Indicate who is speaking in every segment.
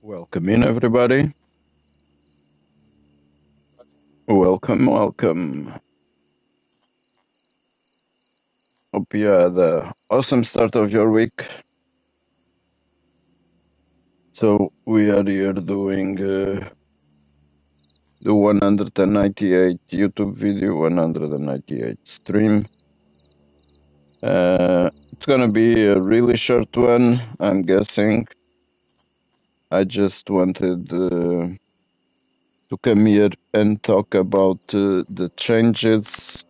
Speaker 1: Welcome in, everybody. Welcome. Hope you had an awesome start of your week. So we are here doing the 198 YouTube video, 198 stream. It's gonna be a really short one, I'm guessing. I just wanted to come here and talk about the changes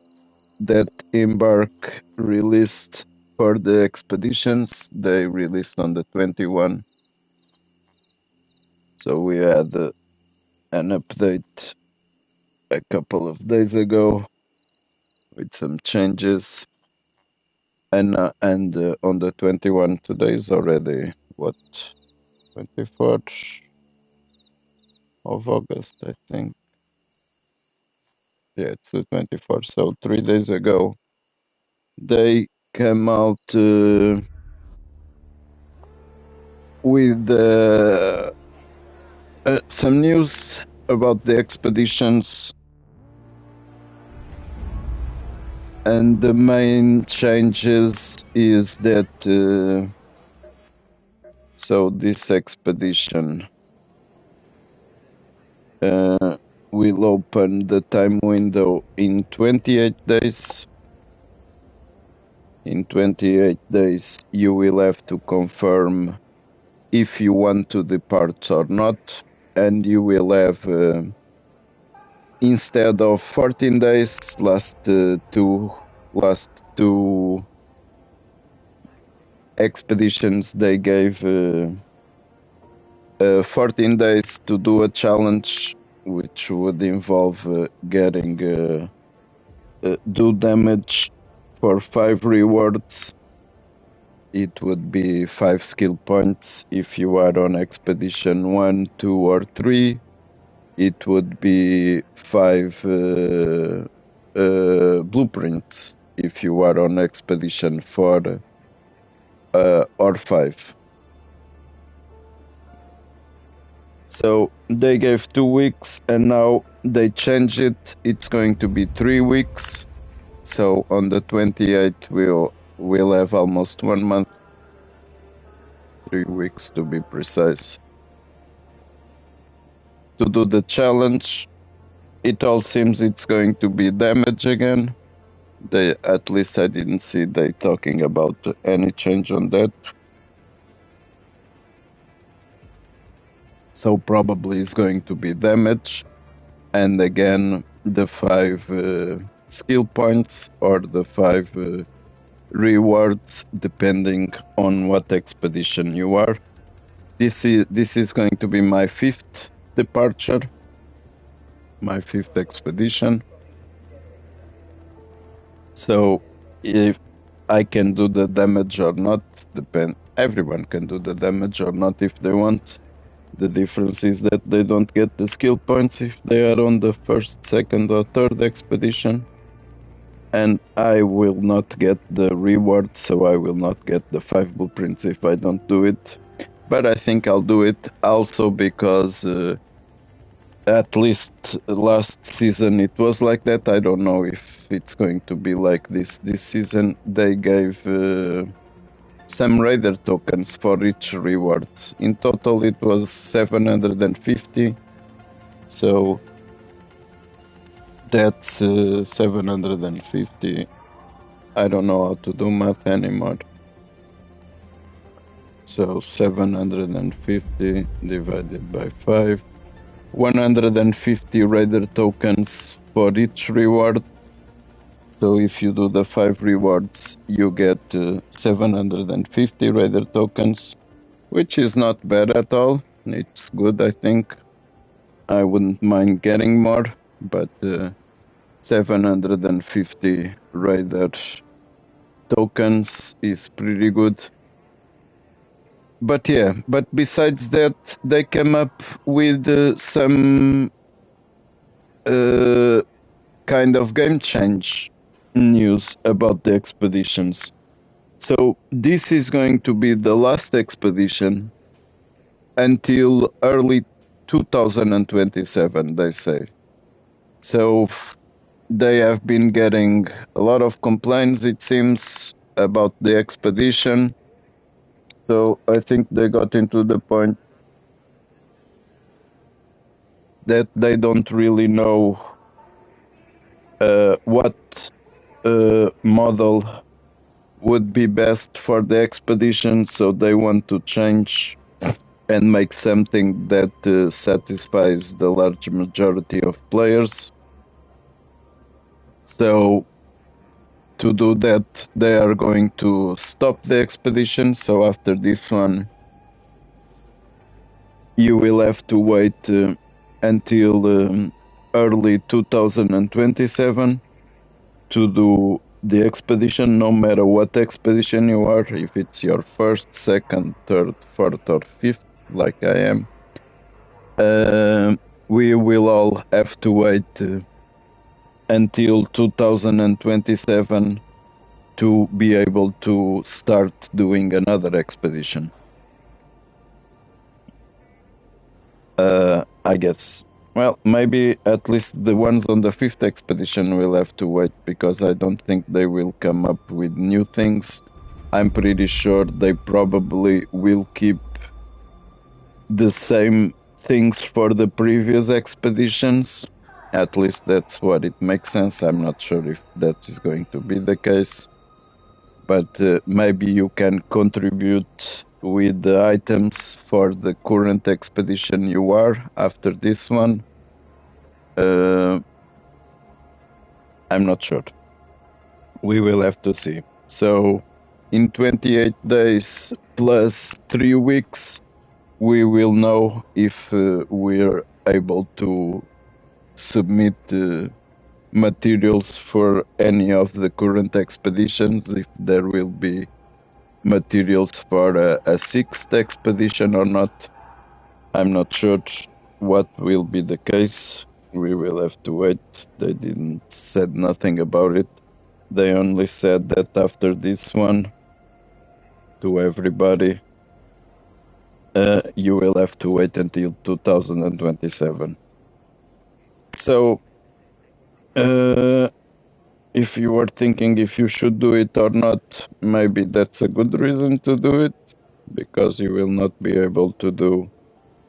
Speaker 1: that Embark released for the expeditions. They released on the 21. So we had an update a couple of days ago with some changes. And on the 21, today is already, what, 24th of August, I think. Yeah, it's the 24th. So 3 days ago, they came out with some news about the expeditions, and the main changes is that so this expedition will open the time window in 28 days. In 28 days, you will have to confirm if you want to depart or not, and you will have instead of 14 days, last two expeditions they gave 14 days to do a challenge, which would involve getting do damage for 5 rewards. It would be 5 skill points if you are on expedition 1, 2, or 3. It would be 5 blueprints if you are on expedition 4 or 5. So they gave 2 weeks, and now they changed it. It's going to be 3 weeks. So on the 28th, we'll have almost 1 month. 3 weeks to be precise. To do the challenge, it all seems it's going to be damage again. At least I didn't see they talking about any change on that. So probably it's going to be damage, and again the 5 skill points or the 5 rewards depending on what expedition you are. This is going to be my 5th departure, my 5th expedition. So if I can do the damage or not, everyone can do the damage or not if they want. The difference is that they don't get the skill points if they are on the 1st, 2nd, or 3rd expedition. And I will not get the reward, so I will not get the 5 blueprints if I don't do it. But I think I'll do it also because at least last season it was like that. I don't know if it's going to be like this season. They gave some raider tokens for each reward. In total it was 750. So that's 750. I don't know how to do math anymore. So 750 divided by 5. 150 raider tokens for each reward. So if you do the 5 rewards, you get 750 raider tokens, which is not bad at all. It's good, I think. I wouldn't mind getting more, but 750 raider tokens is pretty good. But yeah, but besides that, they came up with some kind of game change news about the expeditions. So this is going to be the last expedition until early 2027, they say. So they have been getting a lot of complaints, it seems, about the expedition. So I think they got into the point that they don't really know what model would be best for the expedition, so they want to change and make something that satisfies the large majority of players. So to do that, they are going to stop the expedition. So after this one, you will have to wait until early 2027 to do the expedition, no matter what expedition you are, if it's your first, second, third, fourth, or fifth, like I am. We will all have to wait until 2027 to be able to start doing another expedition. I guess. Well, maybe at least the ones on the fifth expedition will have to wait, because I don't think they will come up with new things. I'm pretty sure they probably will keep the same things for the previous expeditions. At least that's what it makes sense. I'm not sure if that is going to be the case. But maybe you can contribute with the items for the current expedition you are after this one. I'm not sure. We will have to see. So in 28 days plus 3 weeks, we will know if we're able to submit materials for any of the current expeditions, if there will be materials for a sixth expedition or not. I'm not sure what will be the case. We will have to wait. They didn't said nothing about it. They only said that after this one, to everybody, you will have to wait until 2027. So, if you were thinking if you should do it or not, maybe that's a good reason to do it, because you will not be able to do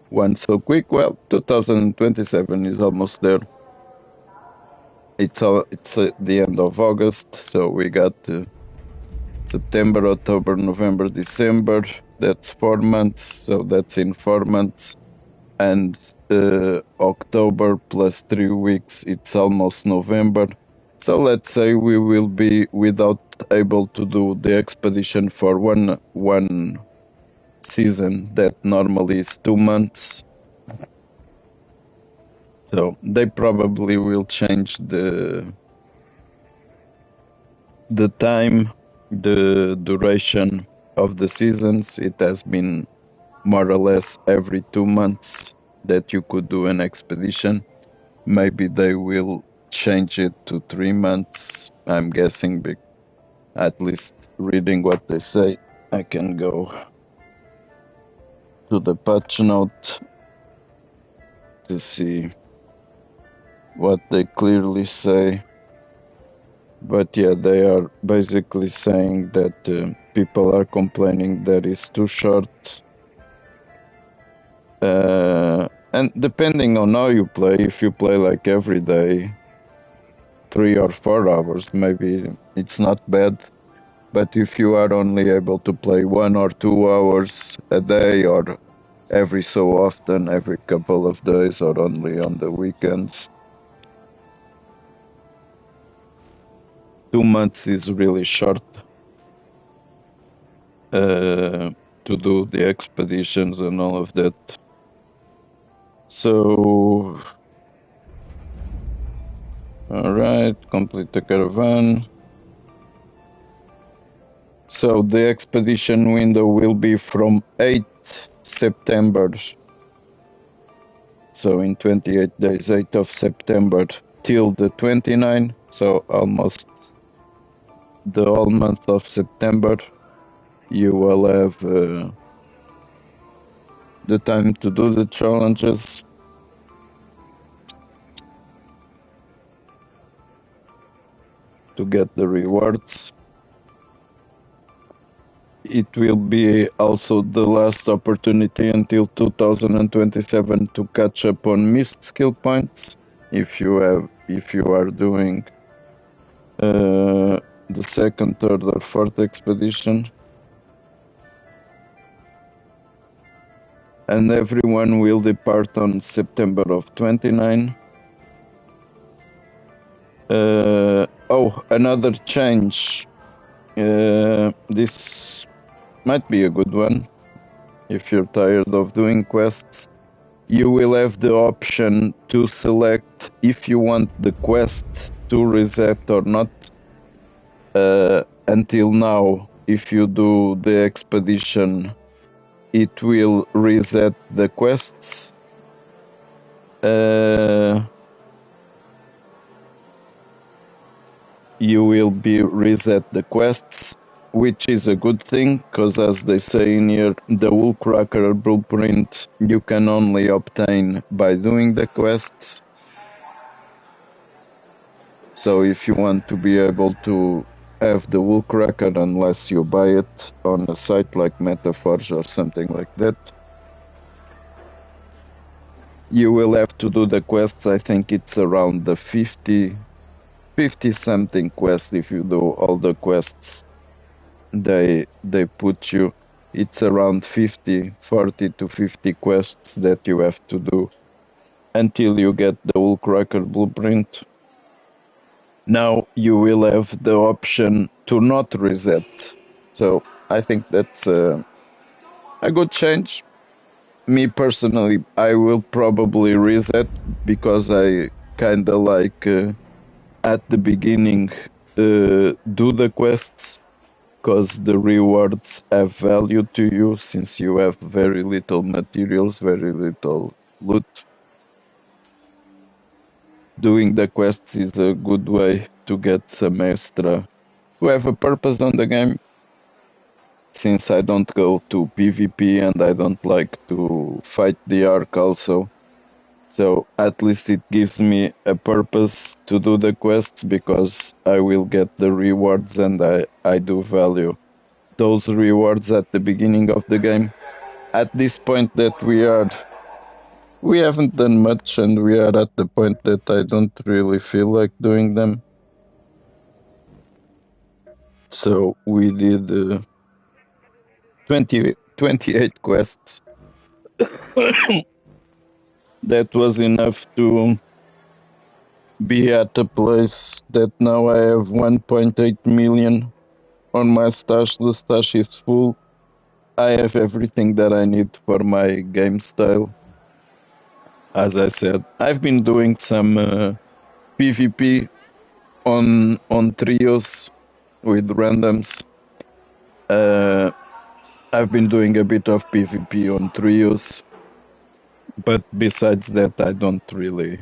Speaker 1: one so quick. Well, 2027 is almost there. It's the end of August, so we got September, October, November, December. That's 4 months, so that's in 4 months. And October plus 3 weeks, it's almost November. So let's say we will be able to do the expedition for one season that normally is 2 months. So they probably will change the time, the duration of the seasons. It has been more or less every 2 months that you could do an expedition. Maybe they will change it to 3 months, I'm guessing, at least reading what they say. I can go to the patch note to see what they clearly say. But yeah, they are basically saying that people are complaining that it's too short. And depending on how you play, if you play like every day, 3 or 4 hours, maybe it's not bad. But if you are only able to play 1 or 2 hours a day, or every so often, every couple of days, or only on the weekends, 2 months is really short to do the expeditions and all of that. So, alright, complete the caravan. So the expedition window will be from 8 September. So in 28 days, 8 of September till the 29th. So almost the whole month of September, you will have the time to do the challenges. To get the rewards. It will be also the last opportunity until 2027 to catch up on missed skill points if you are doing the second, third, or fourth expedition. And everyone will depart on September of 29. Another change. This might be a good one if you're tired of doing quests. You will have the option to select if you want the quest to reset or not. Until now, if you do the expedition, it will reset the quests. You will be reset the quests, which is a good thing, because as they say in here, the Woolcracker blueprint you can only obtain by doing the quests. So if you want to be able to have the Woolcracker, unless you buy it on a site like Metaforge or something like that, you will have to do the quests. I think it's around the 50 something quests. If you do all the quests they put you, it's around 40 to 50 quests that you have to do until you get the Woolcracker blueprint. Now you will have the option to not reset. So I think that's a good change. Me personally, I will probably reset because I kinda like at the beginning do the quests, because the rewards have value to you since you have very little materials, very little loot. Doing the quests is a good way to get some extra, to have a purpose on the game. Since I don't go to PvP and I don't like to fight the Ark also. So at least it gives me a purpose to do the quests, because I will get the rewards and I do value those rewards at the beginning of the game. At this point that we haven't done much, and we are at the point that I don't really feel like doing them. So we did 28 quests. That was enough to be at a place that now I have 1.8 million on my stash. The stash is full. I have everything that I need for my game style. As I said, I've been doing some PvP on trios with randoms. I've been doing a bit of PvP on trios, but besides that, I don't really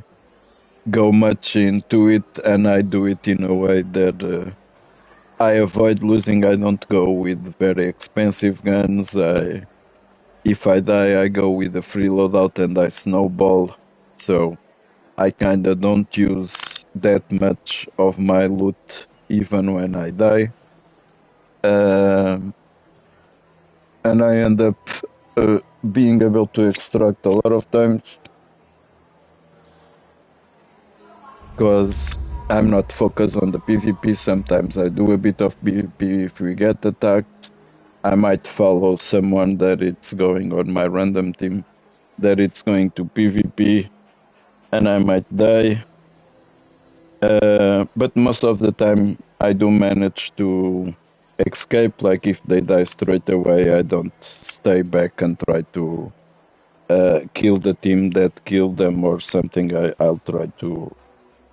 Speaker 1: go much into it, and I do it in a way that I avoid losing. I don't go with very expensive guns. If I die, I go with a free loadout and I snowball. So I kinda don't use that much of my loot even when I die. And I end up being able to extract a lot of times, because I'm not focused on the PvP. Sometimes I do a bit of PvP. If we get attacked, I might follow someone that it's going on my random team, that it's going to PvP, and I might die. But most of the time I do manage to escape. Like if they die straight away, I don't stay back and try to kill the team that killed them or something. I'll try to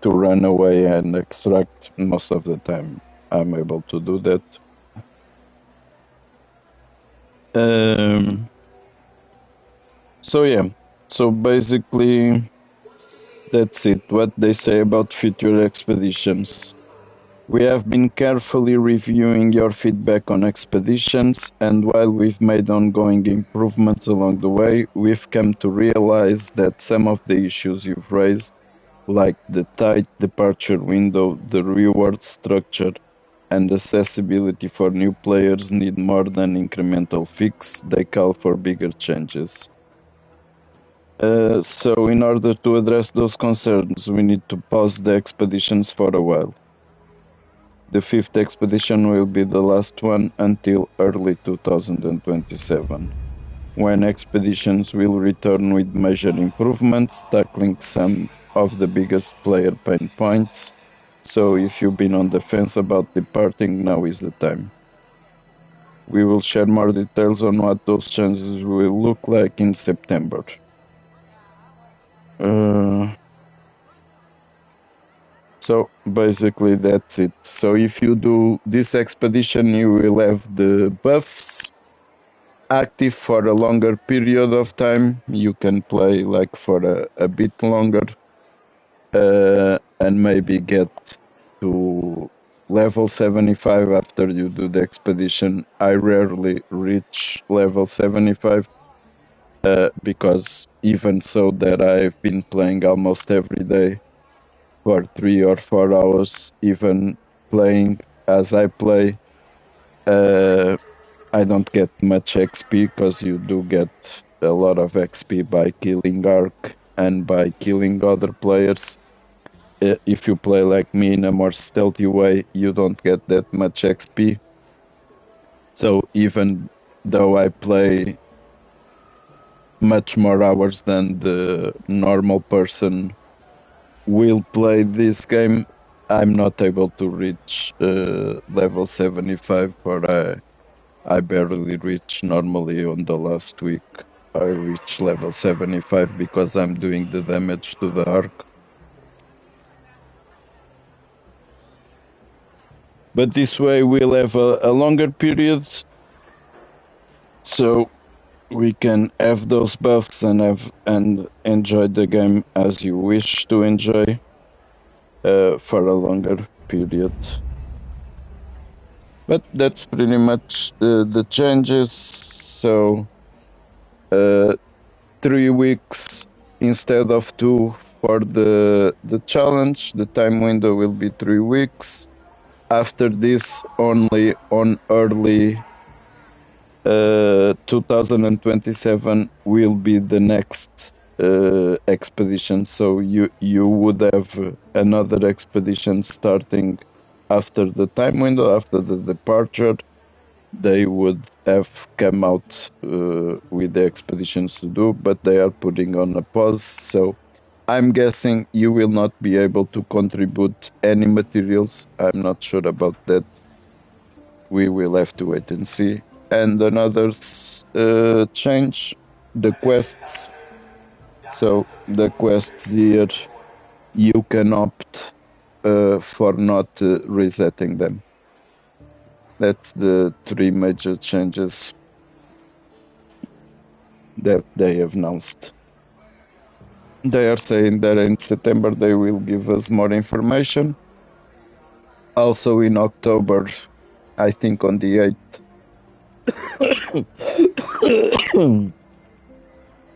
Speaker 1: run away and extract. Most of the time I'm able to do that. So yeah, so basically that's it. What they say about future expeditions. We have been carefully reviewing your feedback on expeditions, and while we've made ongoing improvements along the way, we've come to realize that some of the issues you've raised, like the tight departure window, the reward structure, and accessibility for new players, need more than incremental fix. They call for bigger changes. So in order to address those concerns, we need to pause the expeditions for a while. The fifth expedition will be the last one until early 2027, when expeditions will return with major improvements, tackling some of the biggest player pain points. So if you've been on the fence about departing, now is the time. We will share more details on what those changes will look like in September. So basically that's it. So if you do this expedition, you will have the buffs active for a longer period of time. You can play like for a bit longer, and maybe get to level 75 after you do the expedition. I rarely reach level 75, because even so that I've been playing almost every day for 3 or 4 hours, even playing as I play. I don't get much XP, because you do get a lot of XP by killing Ark and by killing other players. If you play like me in a more stealthy way, you don't get that much XP. So even though I play much more hours than the normal person will play this game, I'm not able to reach level 75, or I barely reach. Normally on the last week I reach level 75 because I'm doing the damage to the Ark. But this way we'll have a longer period, so we can have those buffs and enjoy the game as you wish to enjoy, for a longer period. But that's pretty much the changes. So 3 weeks instead of 2 for the challenge. The time window will be 3 weeks. After this, only on early 2027 will be the next expedition. So you would have another expedition starting after the time window, after the departure. They would have come out with the expeditions to do, but they are putting on a pause. So I'm guessing you will not be able to contribute any materials. I'm not sure about that. We will have to wait and see. And another change, the quests. So the quests here, you can opt for not resetting them. That's the 3 major changes that they have announced. They are saying that in September they will give us more information. Also in October, I think on the 8th,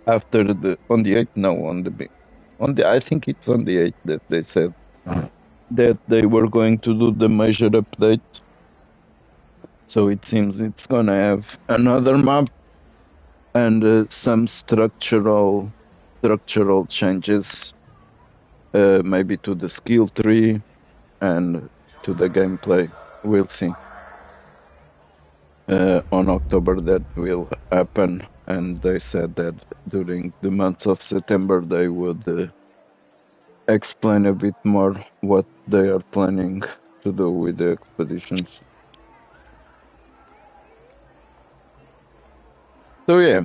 Speaker 1: after on the 8th, I think it's on the 8th that they said that they were going to do the major update. So it seems it's gonna have another map and some structural changes, maybe to the skill tree and to the gameplay. We'll see. On October that will happen, and they said that during the month of September they would explain a bit more what they are planning to do with the expeditions. So yeah,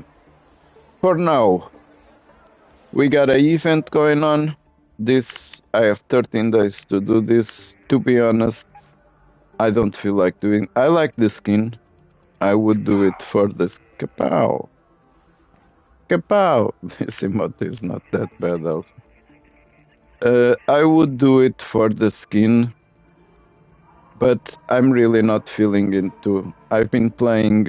Speaker 1: for now, we got an event going on. I have 13 days to do this. To be honest, I don't feel like doing. I like the skin. I would do it for the kapow. Kapow. This emote is not that bad also. I would do it for the skin. but I'm really not feeling into. I've been playing.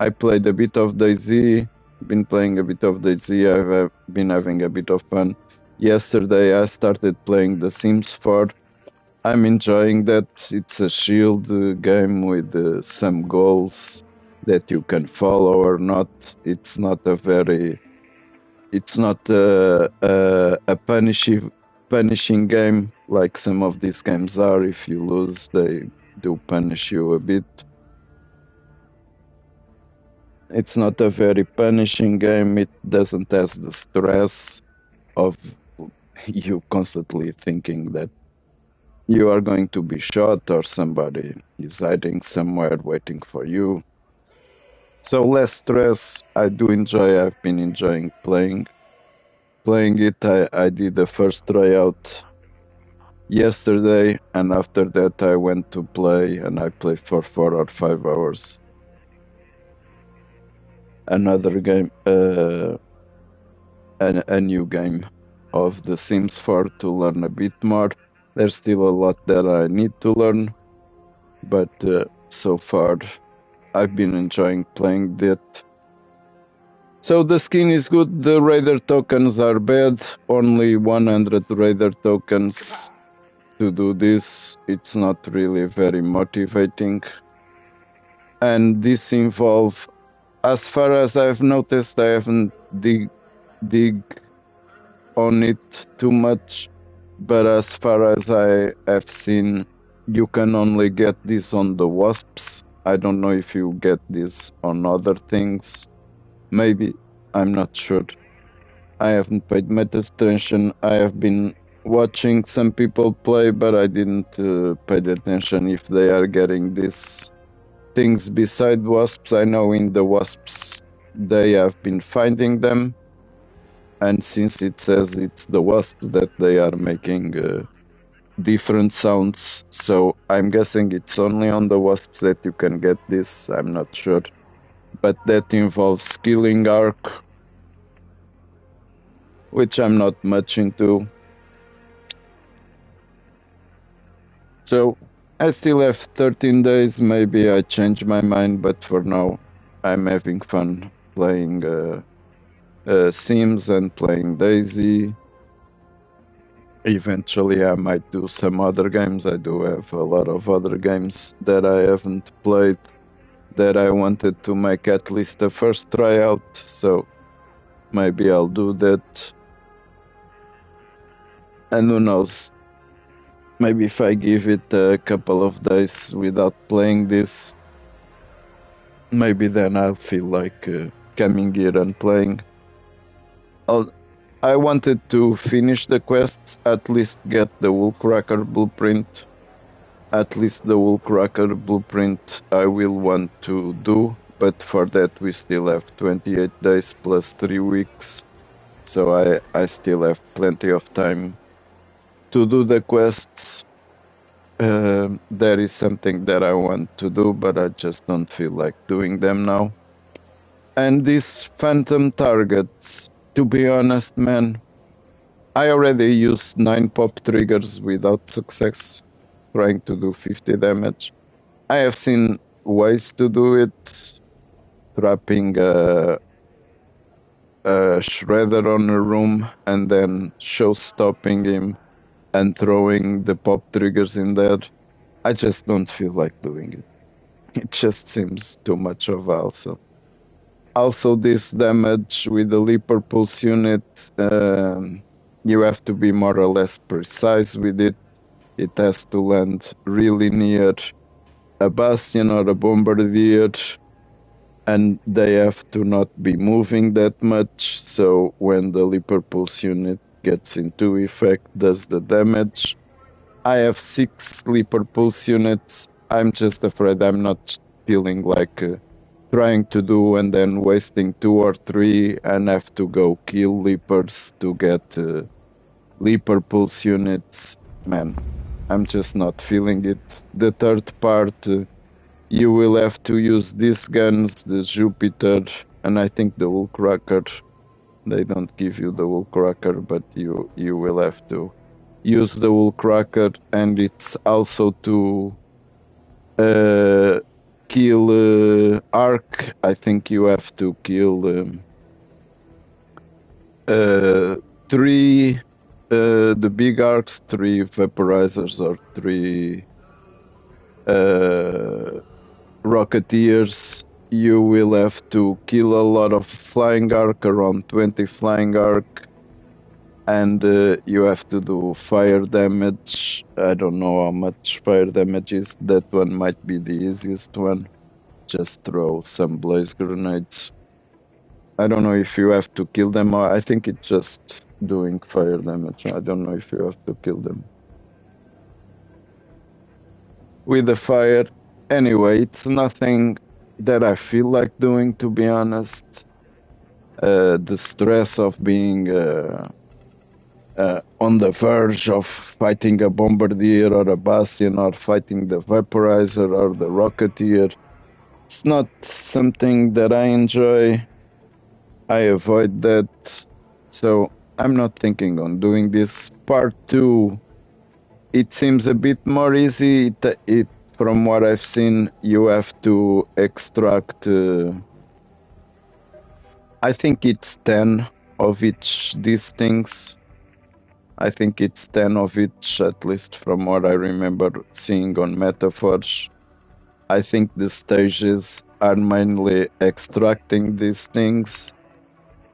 Speaker 1: I played a bit of DayZ. Been playing a bit of DayZ. I've been having a bit of fun. Yesterday I started playing The Sims 4. I'm enjoying that. It's a shield game with some goals that you can follow or not. It's not a very. It's not a punishing game like some of these games are. If you lose, they do punish you a bit. It's not a very punishing game. It doesn't have the stress of you constantly thinking that you are going to be shot or somebody is hiding somewhere waiting for you. So less stress. I do enjoy. I've been enjoying playing it. I did the first tryout yesterday, and after that I went to play, and I played for 4 or 5 hours. Another game, a new game of The Sims 4 to learn a bit more. There's still a lot that I need to learn, but so far I've been enjoying playing that. So the skin is good, the Raider tokens are bad, only 100 Raider tokens to do this. It's not really very motivating. And this involves, as far as I've noticed, I haven't dig on it too much, but as far as I have seen, you can only get this on the wasps. I don't know if you get this on other things. Maybe, I'm not sure. I haven't paid much attention. I have been watching some people play, but I didn't pay attention if they are getting these things beside wasps. I know in the wasps they have been finding them, and since it says it's the wasps that they are making different sounds, so I'm guessing it's only on the wasps that you can get this. I'm not sure, but that involves killing arc, which I'm not much into. So I still have 13 days. Maybe I change my mind, but for now I'm having fun playing Sims and playing DayZ. Eventually I might do some other games. I do have a lot of other games that I haven't played that I wanted to make at least the first tryout, so maybe I'll do that. And who knows, maybe if I give it a couple of days without playing this, maybe then I'll feel like coming here and playing. I wanted to finish the quests, at least get the Woolcracker blueprint. At least the Woolcracker blueprint I will want to do, but for that we still have 28 days plus 3 weeks, so I still have plenty of time to do the quests. There is something that I want to do, but I just don't feel like doing them now. And these phantom targets, to be honest, man, I already used 9 pop triggers without success, trying to do 50 damage. I have seen ways to do it, trapping a shredder on a room and then show-stopping him and throwing the pop triggers in there. I just don't feel like doing it. It just seems too much of also. Also, this damage with the Leaper Pulse unit, you have to be more or less precise with it. It has to land really near a bastion or a bombardier, and they have to not be moving that much, so when the Leaper Pulse unit gets into effect, does the damage. I have 6 Leaper Pulse units. I'm just afraid I'm not feeling like trying to do and then wasting 2 or 3 and have to go kill Leapers to get Leaper Pulse units. Man, I'm just not feeling it. The third part, you will have to use these guns, the Jupiter, and I think the Woolcracker. They don't give you the Woolcracker, but you will have to use the wool cracker, and it's also to kill arc. I think you have to kill 3 the big arcs, 3 vaporizers, or 3 rocketeers. You will have to kill a lot of flying arc, around 20 flying arc, and you have to do fire damage. I don't know how much fire damage is. That one might be the easiest one. Just throw some blaze grenades. I don't know if you have to kill them, or I think it's just doing fire damage. I don't know if you have to kill them with the fire. Anyway, it's nothing that I feel like doing, to be honest. The stress of being on the verge of fighting a bombardier or a bastion, or fighting the vaporizer or the rocketeer, it's not something that I enjoy. I avoid that, so I'm not thinking on doing this. Part 2, it seems a bit more easy. From what I've seen, you have to extract, I think it's 10 of each these things. I think it's 10 of each, at least from what I remember seeing on Metaforge. I think the stages are mainly extracting these things.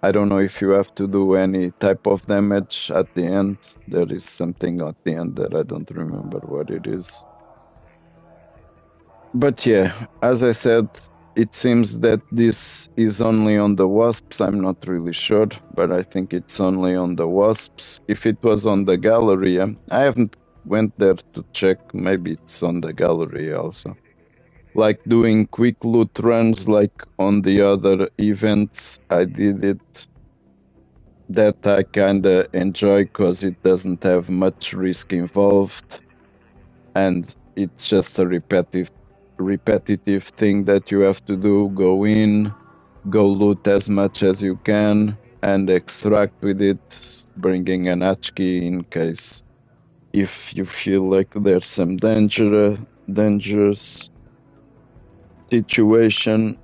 Speaker 1: I don't know if you have to do any type of damage at the end. There is something at the end that I don't remember what it is. But yeah, as I said, it seems that this is only on the wasps. I'm not really sure, but I think it's only on the wasps. If it was on the gallery, I haven't went there to check. Maybe it's on the gallery also. Like doing quick loot runs like on the other events, I did it. That I kinda enjoy because it doesn't have much risk involved, and it's just a repetitive thing that you have to do. Go in, go loot as much as you can, and extract with it, bringing an Hatchkey in case if you feel like there's some dangerous situation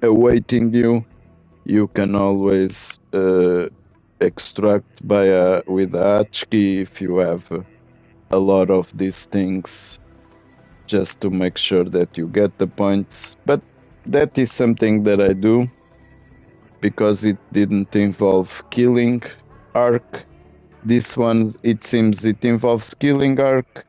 Speaker 1: awaiting you. You can always extract with a Hatchkey if you have a lot of these things, just to make sure that you get the points. But that is something that I do because it didn't involve killing arc. This one, it seems it involves killing arc.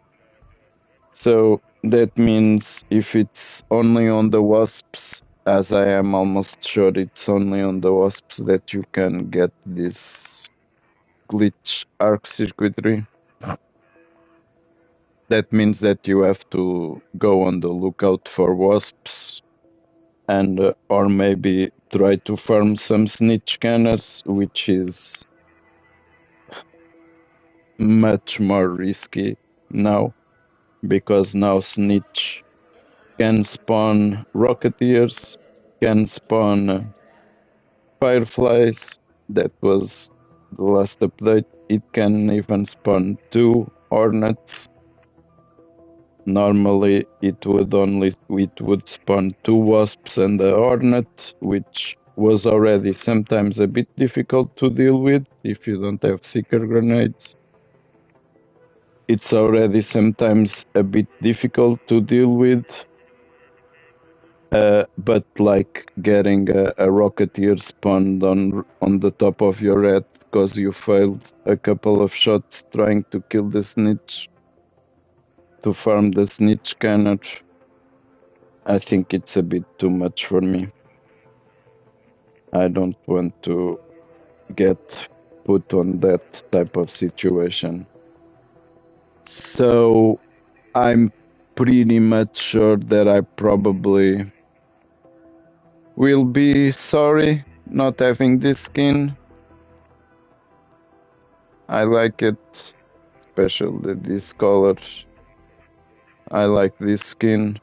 Speaker 1: So that means if it's only on the wasps, as I am almost sure it's only on the wasps that you can get this glitch arc circuitry. That means that you have to go on the lookout for wasps, and or maybe try to farm some snitch scanners, which is much more risky now, because now snitch can spawn rocketeers, can spawn fireflies. That was the last update. It can even spawn 2 hornets. Normally it would spawn 2 wasps and a hornet, which was already sometimes a bit difficult to deal with if you don't have seeker grenades. It's already sometimes a bit difficult to deal with, but like getting a rocketeer spawned on the top of your head because you failed a couple of shots trying to kill the snitch, to farm the snitch scanner, I think it's a bit too much for me. I don't want to get put on that type of situation. So I'm pretty much sure that I probably will be sorry not having this skin. I like it, especially this color. I like this skin.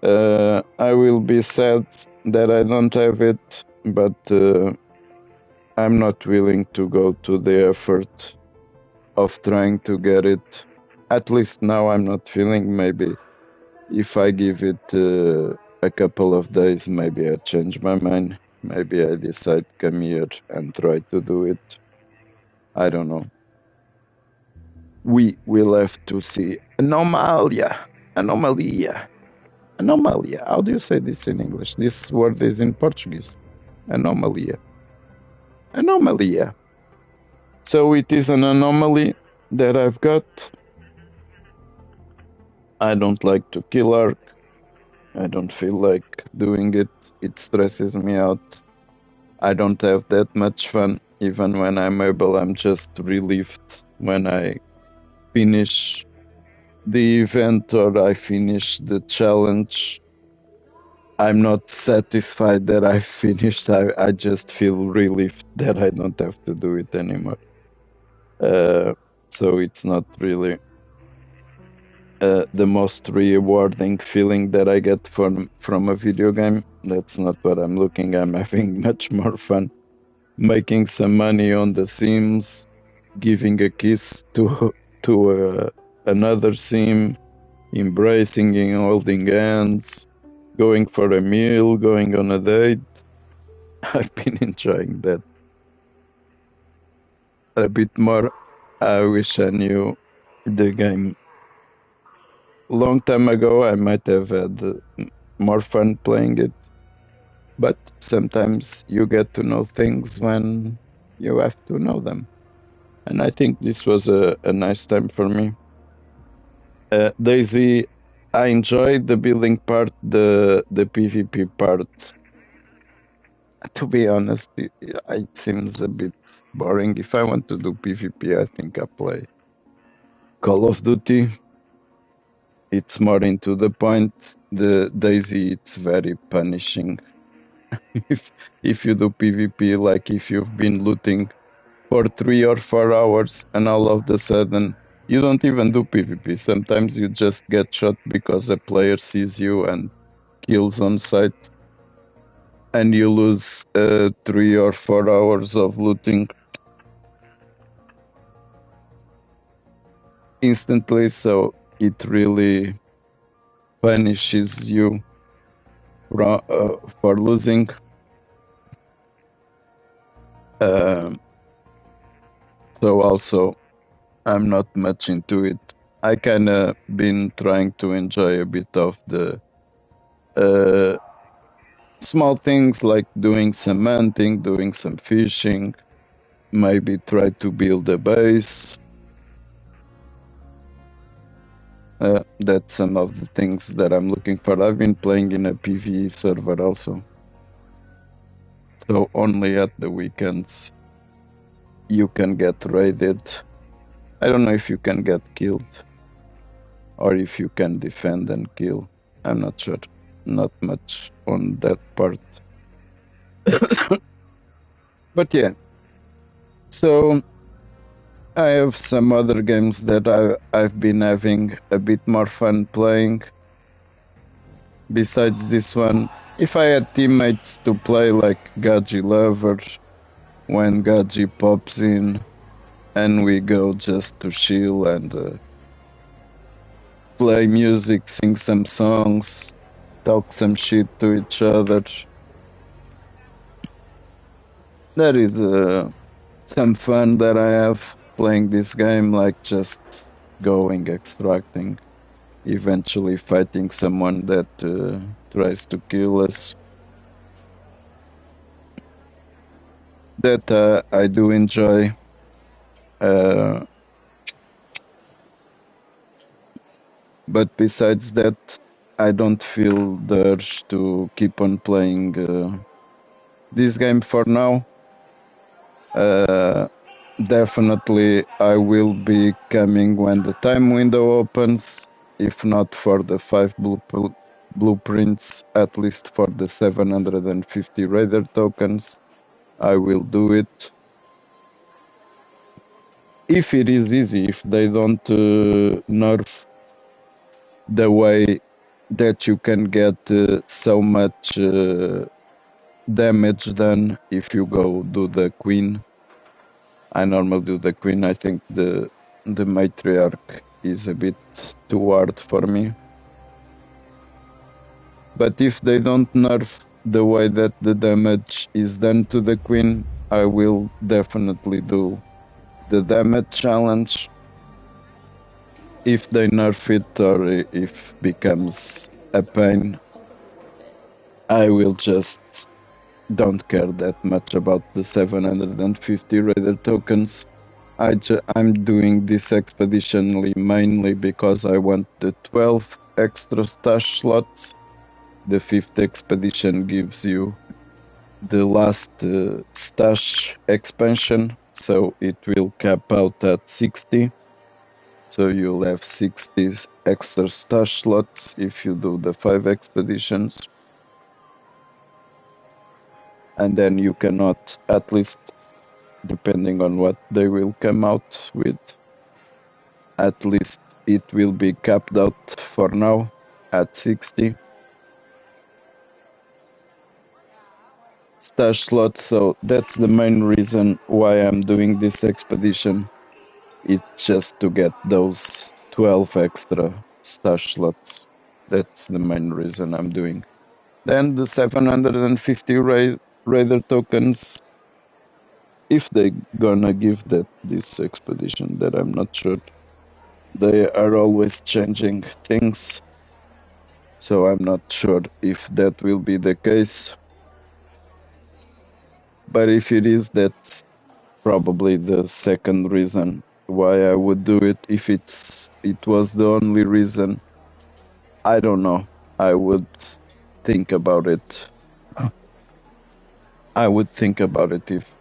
Speaker 1: I will be sad that I don't have it, but I'm not willing to go to the effort of trying to get it. At least now I'm not feeling. Maybe if I give it a couple of days, maybe I change my mind. Maybe I decide come here and try to do it. I don't know. We will have to see. Anomalia. Anomalia. Anomalia. How do you say this in English? This word is in Portuguese. Anomalia. Anomalia. So it is an anomaly that I've got. I don't like to kill Ark. I don't feel like doing it. It stresses me out. I don't have that much fun. Even when I'm able, I'm just relieved when I finish the event or I finish the challenge. I'm not satisfied that I finished. I just feel relieved that I don't have to do it anymore. So it's not really the most rewarding feeling that I get from a video game. That's not what I'm looking. I'm having much more fun making some money on the Sims, giving a kiss to another Sim, embracing and holding hands, going for a meal, going on a date. I've been enjoying that a bit more. I wish I knew the game long time ago. I might have had more fun playing it, but sometimes you get to know things when you have to know them, and I think this was a nice time for me. Daisy, I enjoyed the building part, the PvP part. To be honest, it seems a bit boring. If I want to do PvP, I think I play Call of Duty. It's more into the point. The Daisy, it's very punishing. if you do PvP, like if you've been looting for 3 or 4 hours and all of a sudden you don't even do PvP. Sometimes you just get shot because a player sees you and kills on sight, and you lose 3 or 4 hours of looting instantly. So it really punishes you for losing. So also, I'm not much into it. I kind of been trying to enjoy a bit of the small things like doing some hunting, doing some fishing, maybe try to build a base. That's some of the things that I'm looking for. I've been playing in a PvE server also. So only at the weekends you can get raided. I don't know if you can get killed or if you can defend and kill. I'm not sure. Not much on that part. But yeah. So I have some other games that I've been having a bit more fun playing. Besides this one, if I had teammates to play like Gaji Lover, when Gaji pops in, and we go just to chill and play music, sing some songs, talk some shit to each other. That is some fun that I have playing this game, like just going, extracting, eventually fighting someone that tries to kill us. That I do enjoy. But besides that, I don't feel the urge to keep on playing this game for now. Definitely I will be coming when the time window opens, if not for the 5 blueprints, at least for the 750 Raider tokens. I will do it. If it is easy, if they don't nerf the way that you can get so much damage done if you go do the Queen. I normally do the Queen. I think the the Matriarch is a bit too hard for me. But if they don't nerf the way that the damage is done to the Queen, I will definitely do the damage challenge. If they nerf it or if becomes a pain, I will just don't care that much about the 750 Raider tokens. I'm doing this expedition mainly because I want the 12 extra stash slots. The 5th expedition gives you the last stash expansion, so it will cap out at 60. So you'll have 60 extra stash slots if you do the 5 expeditions. And then you cannot, at least depending on what they will come out with, at least it will be capped out for now at 60 stash slots. So that's the main reason why I'm doing this expedition. It's just to get those 12 extra stash slots. That's the main reason I'm doing. Then the 750 Raider tokens, if they gonna give this expedition, that I'm not sure. They are always changing things, so I'm not sure if that will be the case. But if it is, that's probably the second reason why I would do it. If it was the only reason, I don't know. I would think about it. I would think about it if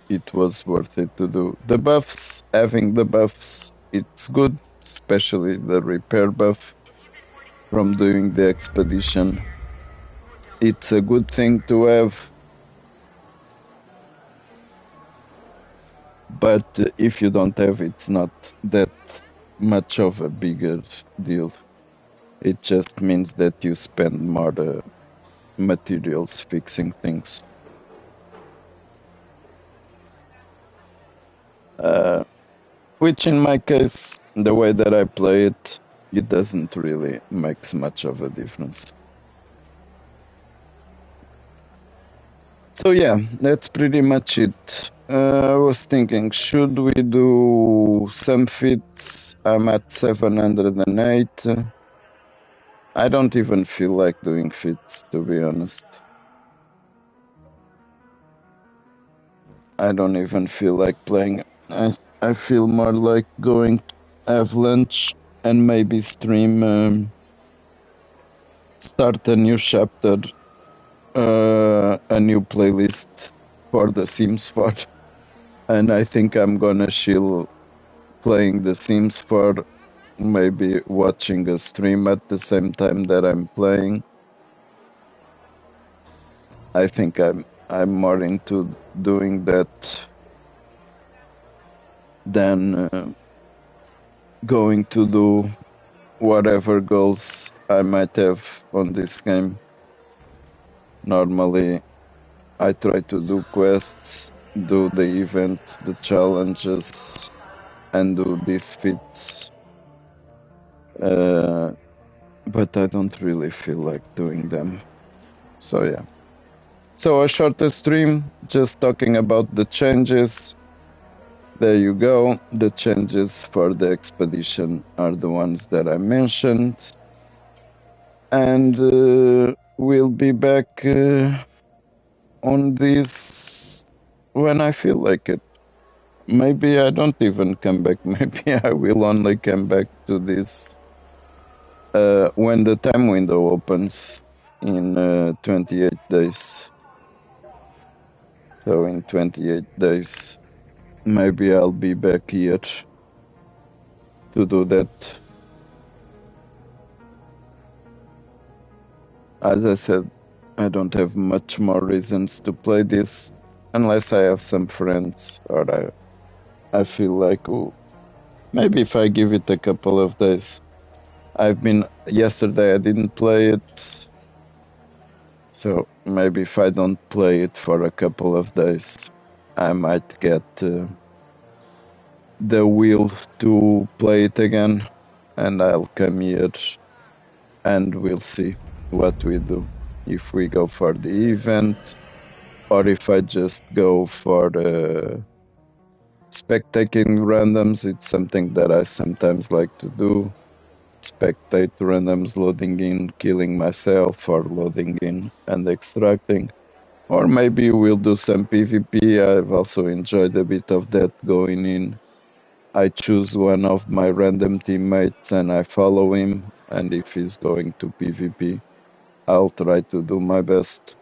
Speaker 1: it was worth it to do. The buffs, having the buffs, it's good, especially the repair buff from doing the expedition. It's a good thing to have. But if you don't have it, it's not that much of a bigger deal. It just means that you spend more materials fixing things. Which in my case, the way that I play it, it doesn't really make much of a difference. So yeah, that's pretty much it. I was thinking, should we do some feats? I'm at 708. I don't even feel like doing feats, to be honest. I don't even feel like playing. I feel more like going have lunch and maybe stream, start a new chapter, a new playlist for The Sims 4. And I think I'm gonna chill playing The Sims 4, maybe watching a stream at the same time that I'm playing. I think I'm more into doing that than going to do whatever goals I might have on this game. Normally, I try to do quests, do the events, the challenges, and do these feats. But I don't really feel like doing them. So yeah. So a shorter stream, just talking about the changes. There you go. The changes for the expedition are the ones that I mentioned. And we'll be back on this when I feel like it. Maybe I don't even come back. Maybe I will only come back to this when the time window opens in 28 days. So in 28 days, maybe I'll be back here to do that. As I said, I don't have much more reasons to play this unless I have some friends or I feel like, oh, maybe if I give it a couple of days. Yesterday I didn't play it, so maybe if I don't play it for a couple of days, I might get the will to play it again, and I'll come here and we'll see what we do. If we go for the event, or if I just go for spectating randoms. It's something that I sometimes like to do. Spectate randoms loading in, killing myself, or loading in and extracting. Or maybe we'll do some PvP. I've also enjoyed a bit of that going in. I choose one of my random teammates and I follow him, and if he's going to PvP, I'll try to do my best.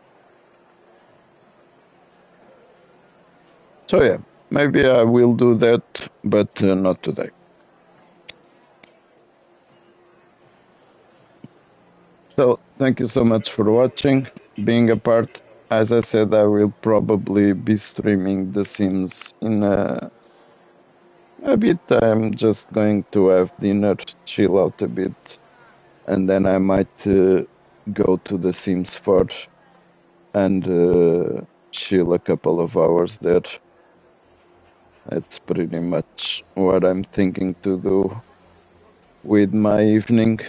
Speaker 1: So yeah, maybe I will do that, but not today. So thank you so much for watching, being a part. As I said, I will probably be streaming The Sims in a bit. I'm just going to have dinner, chill out a bit, and then I might go to The Sims 4 and chill a couple of hours there. That's pretty much what I'm thinking to do with my evening.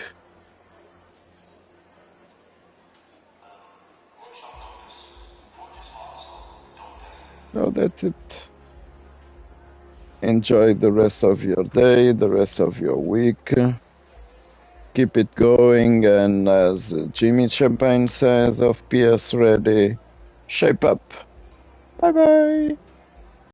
Speaker 1: So that's it. Enjoy the rest of your day, the rest of your week. Keep it going, and as Jimmy Champagne says of PS Ready, shape up. Bye bye.